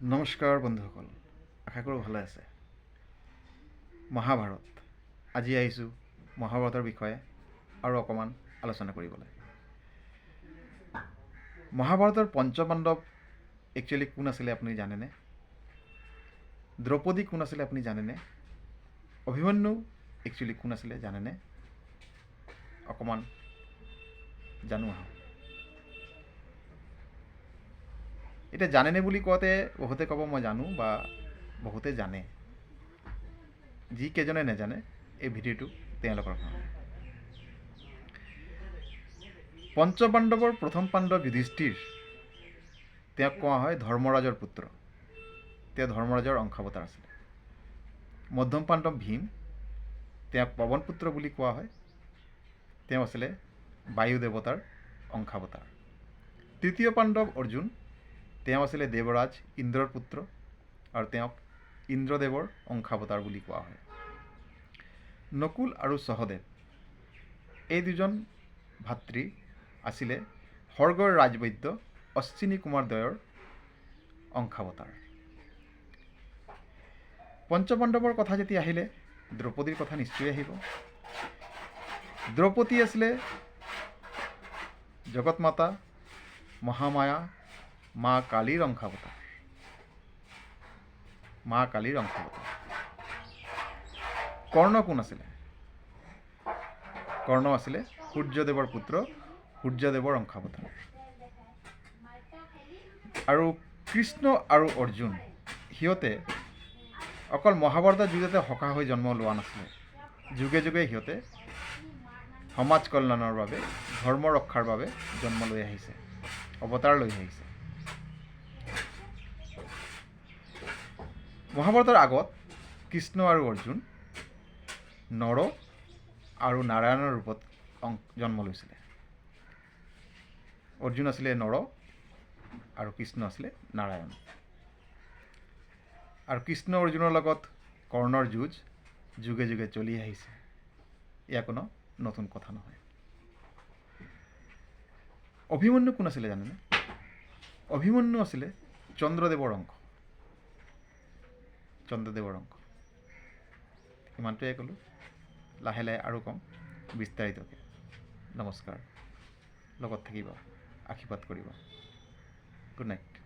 নমস্কাৰ বন্ধুসকল, আশা কৰোঁ ভালে আছে। মহাভাৰত, আজি আহিছোঁ মহাভাৰতৰ বিষয়ে আৰু অকণমান আলোচনা কৰিবলৈ। মহাভাৰতৰ পঞ্চপাণ্ডৱ একচুৱেলি কোন আছিলে আপুনি জানেনে? দ্ৰৌপদী কোন আছিলে আপুনি জানেনে? অভিমন্যু একচুৱেলি কোন আছিলে জানেনে? অকণমান জানো আহক। এতিয়া জানেনে বুলি কওঁতে বহুতে ক'ব মই জানো, বা বহুতে জানে। যিকেইজনে নাজানে এই ভিডিঅ'টো তেওঁলোকৰ কাৰণে। পঞ্চপাণ্ডৱৰ প্ৰথম পাণ্ডৱ যুধিষ্ঠিৰ, তেওঁক কোৱা হয় ধৰ্মৰাজৰ পুত্ৰ। তেওঁ ধৰ্মৰাজৰ অংশাৱতাৰ আছিলে। মধ্যম পাণ্ডৱ ভীম, তেওঁক পৱন পুত্ৰ বুলি কোৱা হয়। তেওঁ আছিলে বায়ু দেৱতাৰ অংশাৱতাৰ। তৃতীয় পাণ্ডৱ অৰ্জুন, তেওঁ আছিলে দেৱৰাজ ইন্দ্ৰৰ পুত্ৰ আৰু তেওঁক ইন্দ্ৰদেৱৰ অংশাৱতাৰ বুলি কোৱা হয়। নকুল আৰু সহদেৱ, এই দুজন ভাতৃ আছিলে স্বৰ্গৰ ৰাজবৈদ্য অশ্বিনী কুমাৰ দ্বয়ৰ অংশাৱতাৰ। পঞ্চপাণ্ডৱৰ কথা যেতিয়া আহিলে দ্ৰৌপদীৰ কথা নিশ্চয় আহিব। দ্ৰৌপদী আছিলে জগত মাতা মহামায়া মা কালীৰ অংশাৱতাৰ। মা কালীৰ অংশাৱতাৰ। কৰ্ণ কোন আছিলে? কৰ্ণ আছিলে সূৰ্যদেৱৰ পুত্ৰ, সূৰ্যদেৱৰ অংশাৱতাৰ। আৰু কৃষ্ণ আৰু অৰ্জুন, সিহঁতে অকল মহাভাৰতৰ যুগতে সখা হৈ জন্ম লোৱা নাছিলে। যুগে যুগে সিহঁতে সমাজ কল্যাণৰ বাবে, ধৰ্ম ৰক্ষাৰ বাবে জন্ম লৈ আহিছে, অৱতাৰ লৈ আহিছে। মহাভাৰতৰ আগত কৃষ্ণ আৰু অৰ্জুন নৰ আৰু নাৰায়ণৰ ৰূপত জন্ম লৈছিলে। অৰ্জুন আছিলে নৰ আৰু কৃষ্ণ আছিলে নাৰায়ণ। আৰু কৃষ্ণ অৰ্জুনৰ লগত কৰ্ণৰ যুঁজ যুগে যুগে চলি আহিছে। এয়া কোনো নতুন কথা নহয়। অভিমন্যু কোন আছিলে জানেনে? অভিমন্যু আছিলে চন্দ্ৰদেৱৰ অংশ। চন্দ্ৰদেৱৰ অংশ। ইমানটোৱে ক'লোঁ। লাহে লাহে আৰু কম বিস্তাৰিতকৈ। নমস্কাৰ। লগত থাকিব, আশীৰ্বাদ কৰিব। Good night.